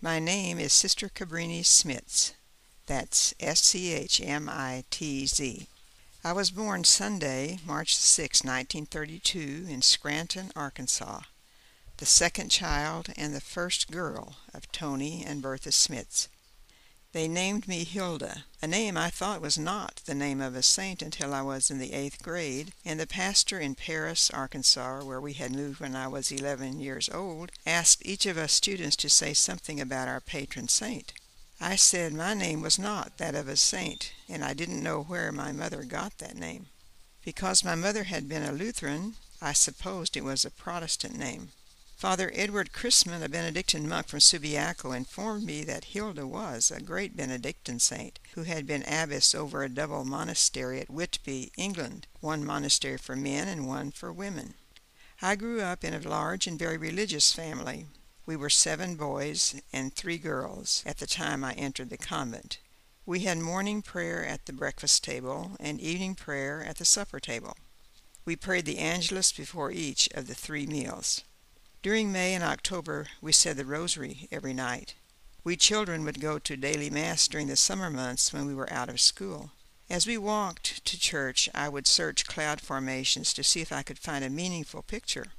My name is Sister Cabrini Schmitz. That's Schmitz. I was born Sunday, March 6, 1932, in Scranton, Arkansas, the second child and the first girl of Tony and Bertha Schmitz. They named me Hilda, a name I thought was not the name of a saint until I was in the 8th grade, and the pastor in Paris, Arkansas, where we had moved when I was 11 years old, asked each of us students to say something about our patron saint. I said my name was not that of a saint, and I didn't know where my mother got that name. Because my mother had been a Lutheran, I supposed it was a Protestant name. Father Edward Chrisman, a Benedictine monk from Subiaco, informed me that Hilda was a great Benedictine saint who had been abbess over a double monastery at Whitby, England, one monastery for men and one for women. I grew up in a large and very religious family. We were 7 boys and 3 girls at the time I entered the convent. We had morning prayer at the breakfast table and evening prayer at the supper table. We prayed the Angelus before each of the 3 meals. During May and October, we said the rosary every night. We children would go to daily mass during the summer months when we were out of school. As we walked to church, I would search cloud formations to see if I could find a meaningful picture.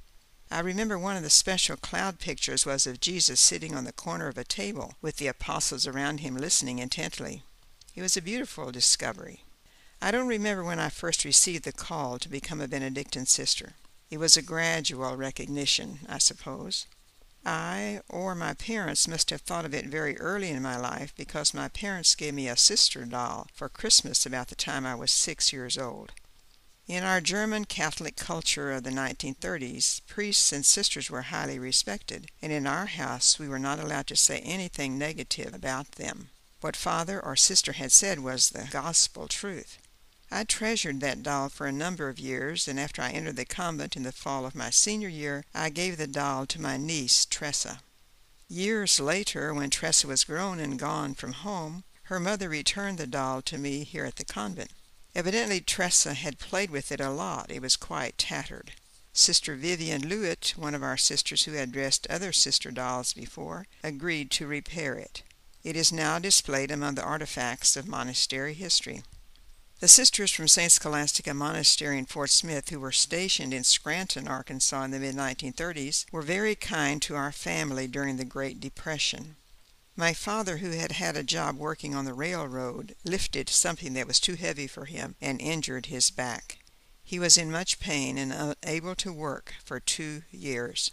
I remember one of the special cloud pictures was of Jesus sitting on the corner of a table with the apostles around him listening intently. It was a beautiful discovery. I don't remember when I first received the call to become a Benedictine sister. It was a gradual recognition, I suppose. I or my parents must have thought of it very early in my life because my parents gave me a sister doll for Christmas about the time I was 6 years old. In our German Catholic culture of the 1930s, priests and sisters were highly respected, and in our house we were not allowed to say anything negative about them. What father or sister had said was the gospel truth. I treasured that doll for a number of years, and after I entered the convent in the fall of my senior year, I gave the doll to my niece, Tressa. Years later, when Tressa was grown and gone from home, her mother returned the doll to me here at the convent. Evidently, Tressa had played with it a lot. It was quite tattered. Sister Vivian Lewitt, one of our sisters who had dressed other sister dolls before, agreed to repair it. It is now displayed among the artifacts of monastery history. The sisters from St. Scholastica Monastery in Fort Smith, who were stationed in Scranton, Arkansas in the mid-1930s, were very kind to our family during the Great Depression. My father, who had had a job working on the railroad, lifted something that was too heavy for him and injured his back. He was in much pain and unable to work for 2 years.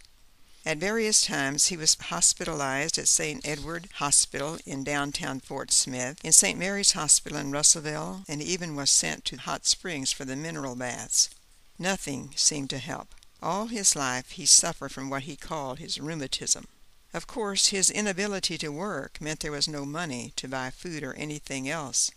At various times he was hospitalized at St. Edward Hospital in downtown Fort Smith, in St. Mary's Hospital in Russellville, and even was sent to Hot Springs for the mineral baths. Nothing seemed to help. All his life he suffered from what he called his rheumatism. Of course, his inability to work meant there was no money to buy food or anything else.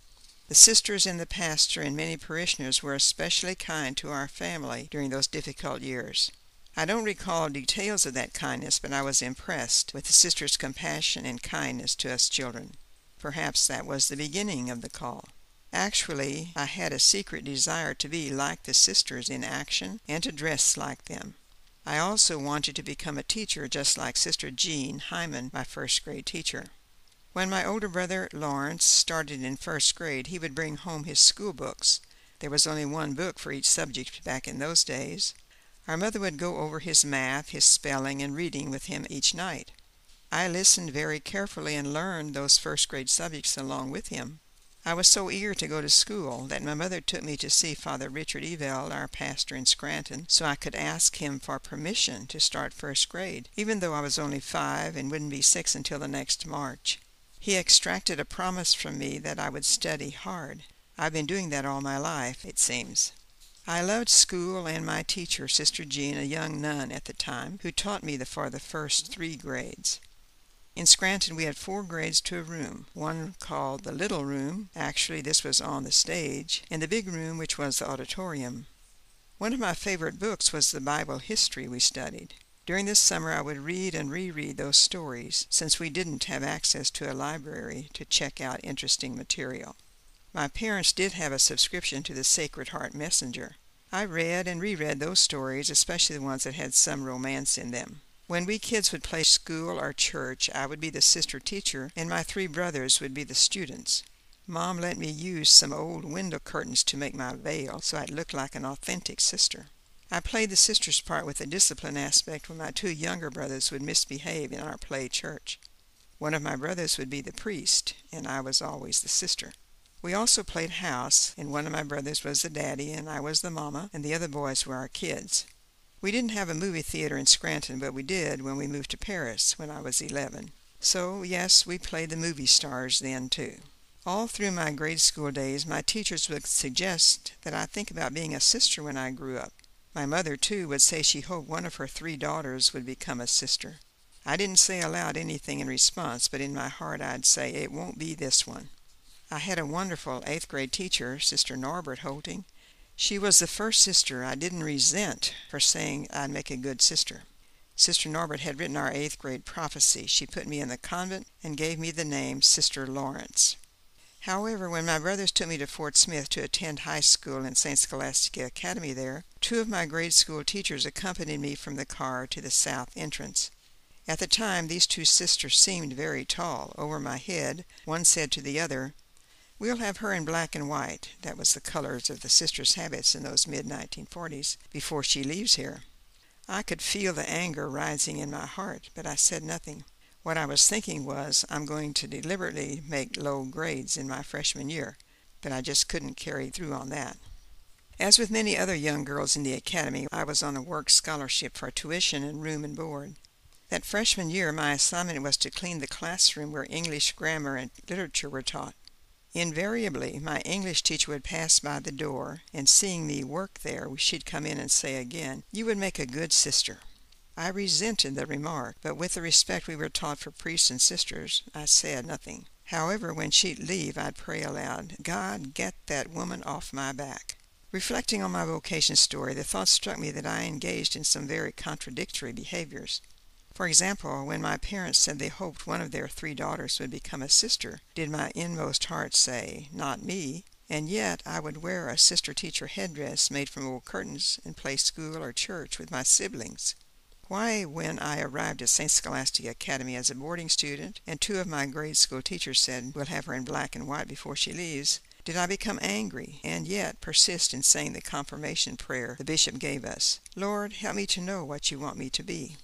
The sisters in the pastor and many parishioners were especially kind to our family during those difficult years. I don't recall details of that kindness, but I was impressed with the sisters' compassion and kindness to us children. Perhaps that was the beginning of the call. Actually, I had a secret desire to be like the sisters in action and to dress like them. I also wanted to become a teacher just like Sister Jean Hyman, my first-grade teacher. When my older brother Lawrence started in first grade, he would bring home his school books. There was only one book for each subject back in those days. Our mother would go over his math, his spelling, and reading with him each night. I listened very carefully and learned those first-grade subjects along with him. I was so eager to go to school that my mother took me to see Father Richard Eveld, our pastor in Scranton, so I could ask him for permission to start first grade, even though I was only 5 and wouldn't be 6 until the next March. He extracted a promise from me that I would study hard. I've been doing that all my life, it seems. I loved school and my teacher, Sister Jean, a young nun at the time, who taught me for the first 3 grades. In Scranton, we had 4 grades to a room, one called the Little Room. Actually, this was on the stage, and the Big Room, which was the auditorium. One of my favorite books was the Bible history we studied. During this summer, I would read and reread those stories, since we didn't have access to a library to check out interesting material. My parents did have a subscription to the Sacred Heart Messenger. I read and reread those stories, especially the ones that had some romance in them. When we kids would play school or church, I would be the sister teacher and my three brothers would be the students. Mom let me use some old window curtains to make my veil so I'd look like an authentic sister. I played the sister's part with a discipline aspect when my two younger brothers would misbehave in our play church. One of my brothers would be the priest, and I was always the sister. We also played house, and one of my brothers was the daddy, and I was the mama, and the other boys were our kids. We didn't have a movie theater in Scranton, but we did when we moved to Paris when I was 11. So, yes, we played the movie stars then, too. All through my grade school days, my teachers would suggest that I think about being a sister when I grew up. My mother, too, would say she hoped one of her three daughters would become a sister. I didn't say aloud anything in response, but in my heart I'd say, it won't be this one. I had a wonderful 8th grade teacher, Sister Norbert Holting. She was the first sister I didn't resent for saying I'd make a good sister. Sister Norbert had written our 8th grade prophecy. She put me in the convent and gave me the name Sister Lawrence. However, when my brothers took me to Fort Smith to attend high school in St. Scholastica Academy there, two of my grade school teachers accompanied me from the car to the south entrance. At the time, these two sisters seemed very tall. Over my head, one said to the other, "We'll have her in black and white," that was the colors of the sisters' habits in those mid-1940s, "before she leaves here." I could feel the anger rising in my heart, but I said nothing. What I was thinking was, I'm going to deliberately make low grades in my freshman year, but I just couldn't carry through on that. As with many other young girls in the academy, I was on a work scholarship for tuition and room and board. That freshman year, my assignment was to clean the classroom where English grammar and literature were taught. Invariably, my English teacher would pass by the door, and seeing me work there, she'd come in and say again, "You would make a good sister." I resented the remark, but with the respect we were taught for priests and sisters, I said nothing. However, when she'd leave, I'd pray aloud, "God, get that woman off my back." Reflecting on my vocation story, the thought struck me that I engaged in some very contradictory behaviors. For example, when my parents said they hoped one of their three daughters would become a sister, did my inmost heart say, "Not me"? And yet I would wear a sister-teacher headdress made from old curtains and play school or church with my siblings. Why, when I arrived at St. Scholastica Academy as a boarding student, and two of my grade school teachers said, "We'll have her in black and white before she leaves," did I become angry, and yet persist in saying the confirmation prayer the bishop gave us, "Lord, help me to know what you want me to be"?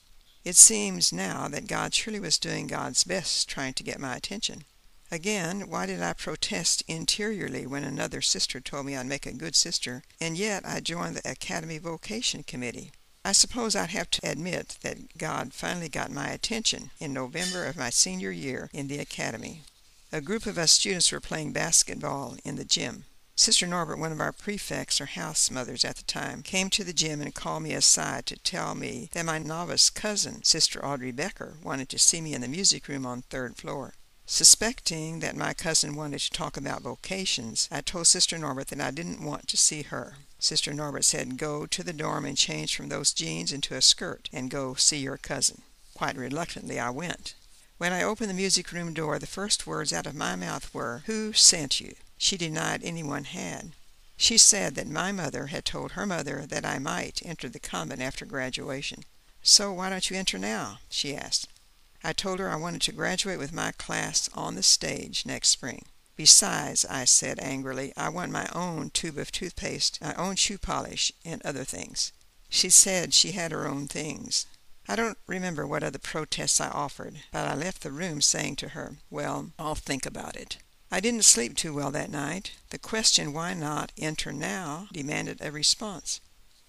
It seems now that God surely was doing God's best trying to get my attention. Again, why did I protest interiorly when another sister told me I'd make a good sister, and yet I joined the Academy Vocation Committee? I suppose I'd have to admit that God finally got my attention in November of my senior year in the Academy. A group of us students were playing basketball in the gym. Sister Norbert, one of our prefects or house mothers at the time, came to the gym and called me aside to tell me that my novice cousin, Sister Audrey Becker, wanted to see me in the music room on the 3rd floor. Suspecting that my cousin wanted to talk about vocations, I told Sister Norbert that I didn't want to see her. Sister Norbert said, "Go to the dorm and change from those jeans into a skirt, and go see your cousin." Quite reluctantly, I went. When I opened the music room door, the first words out of my mouth were, "Who sent you?" She denied anyone had. She said that my mother had told her mother that I might enter the convent after graduation. "So why don't you enter now?" she asked. I told her I wanted to graduate with my class on the stage next spring. "Besides," I said angrily, "I want my own tube of toothpaste, my own shoe polish, and other things." She said she had her own things. I don't remember what other protests I offered, but I left the room saying to her, "Well, I'll think about it." I didn't sleep too well that night. The question, "Why not enter now?" demanded a response.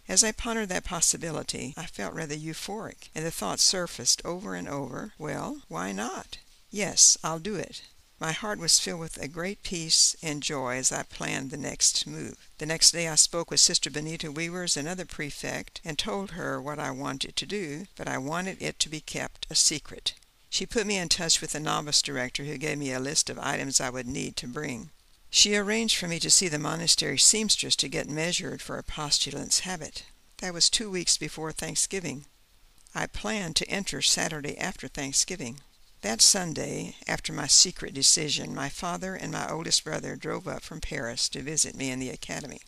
As I pondered that possibility, I felt rather euphoric, and the thought surfaced over and over, "Well, why not? Yes, I'll do it." My heart was filled with a great peace and joy as I planned the next move. The next day I spoke with Sister Benita Weavers, another prefect, and told her what I wanted to do, but I wanted it to be kept a secret. She put me in touch with the novice director, who gave me a list of items I would need to bring. She arranged for me to see the monastery seamstress to get measured for a postulant's habit. That was 2 weeks before Thanksgiving. I planned to enter Saturday after Thanksgiving. That Sunday, after my secret decision, my father and my oldest brother drove up from Paris to visit me in the academy.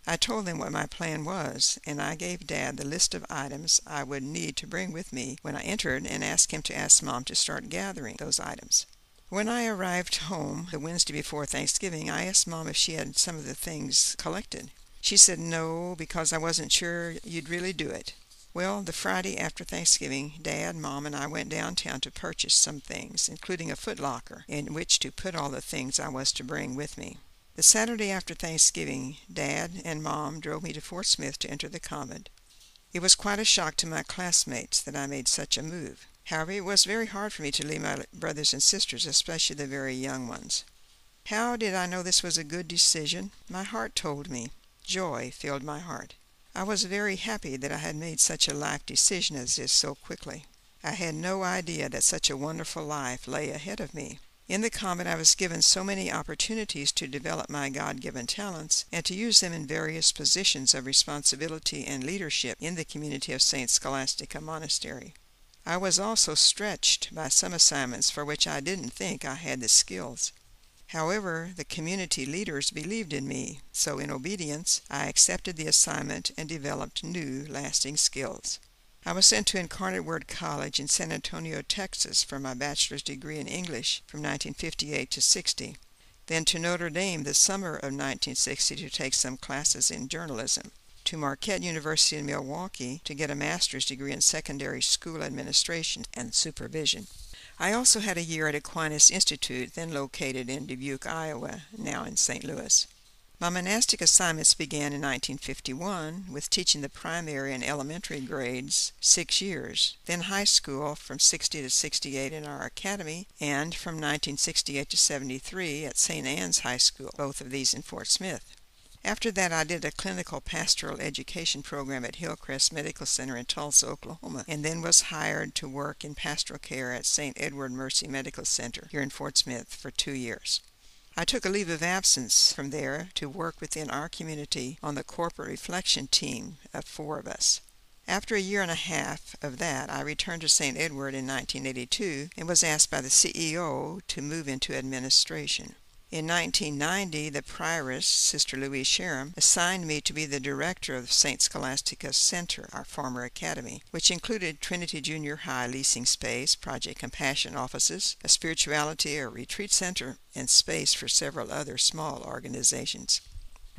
I told them what my plan was, and I gave Dad the list of items I would need to bring with me when I entered and asked him to ask Mom to start gathering those items. When I arrived home the Wednesday before Thanksgiving, I asked Mom if she had some of the things collected. She said no, because I wasn't sure you'd really do it. Well, the Friday after Thanksgiving, Dad, Mom, and I went downtown to purchase some things, including a foot locker, in which to put all the things I was to bring with me. The Saturday after Thanksgiving, Dad and Mom drove me to Fort Smith to enter the convent. It was quite a shock to my classmates that I made such a move. However, it was very hard for me to leave my brothers and sisters, especially the very young ones. How did I know this was a good decision? My heart told me. Joy filled my heart. I was very happy that I had made such a life decision as this so quickly. I had no idea that such a wonderful life lay ahead of me. In the convent I was given so many opportunities to develop my God-given talents and to use them in various positions of responsibility and leadership in the community of St. Scholastica Monastery. I was also stretched by some assignments for which I didn't think I had the skills. However, the community leaders believed in me, so in obedience I accepted the assignment and developed new, lasting skills. I was sent to Incarnate Word College in San Antonio, Texas for my bachelor's degree in English from 1958 to 60, then to Notre Dame the summer of 1960 to take some classes in journalism, to Marquette University in Milwaukee to get a master's degree in secondary school administration and supervision. I also had a year at Aquinas Institute, then located in Dubuque, Iowa, now in St. Louis. My monastic assignments began in 1951 with teaching the primary and elementary grades 6 years, then high school from 60 to 68 in our academy, and from 1968 to 73 at St. Anne's High School, both of these in Fort Smith. After that, I did a clinical pastoral education program at Hillcrest Medical Center in Tulsa, Oklahoma, and then was hired to work in pastoral care at St. Edward Mercy Medical Center here in Fort Smith for 2 years. I took a leave of absence from there to work within our community on the corporate reflection team of 4 of us. After a year and a half of that, I returned to St. Edward in 1982 and was asked by the CEO to move into administration. In 1990, the prioress, Sister Louise Sharam, assigned me to be the director of St. Scholastica Center, our former academy, which included Trinity Junior High leasing space, Project Compassion offices, a spirituality or retreat center, and space for several other small organizations.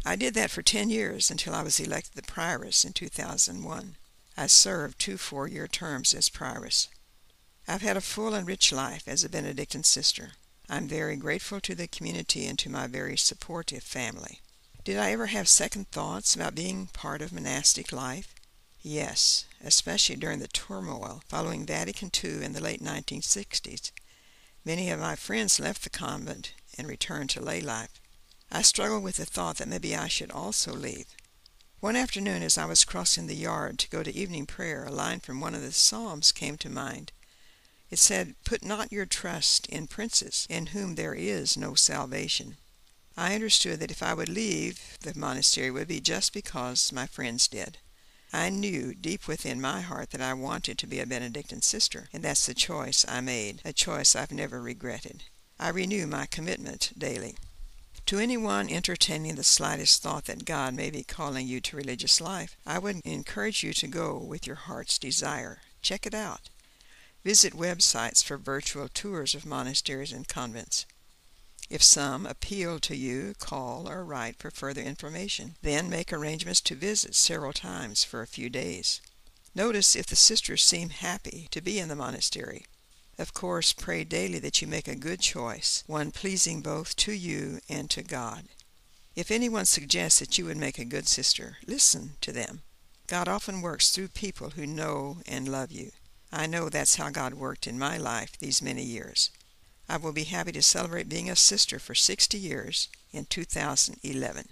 I did that for 10 years until I was elected the prioress in 2001. I served 2 4-year terms as prioress. I've had a full and rich life as a Benedictine sister. I'm very grateful to the community and to my very supportive family. Did I ever have second thoughts about being part of monastic life? Yes, especially during the turmoil following Vatican II in the late 1960s. Many of my friends left the convent and returned to lay life. I struggled with the thought that maybe I should also leave. One afternoon as I was crossing the yard to go to evening prayer, a line from one of the Psalms came to mind. It said, "Put not your trust in princes, in whom there is no salvation." I understood that if I would leave, the monastery would be just because my friends did. I knew deep within my heart that I wanted to be a Benedictine sister, and that's the choice I made, a choice I've never regretted. I renew my commitment daily. To anyone entertaining the slightest thought that God may be calling you to religious life, I would encourage you to go with your heart's desire. Check it out. Visit websites for virtual tours of monasteries and convents. If some appeal to you, call or write for further information. Then make arrangements to visit several times for a few days. Notice if the sisters seem happy to be in the monastery. Of course, pray daily that you make a good choice, one pleasing both to you and to God. If anyone suggests that you would make a good sister, listen to them. God often works through people who know and love you. I know that's how God worked in my life these many years. I will be happy to celebrate being a sister for 60 years in 2011.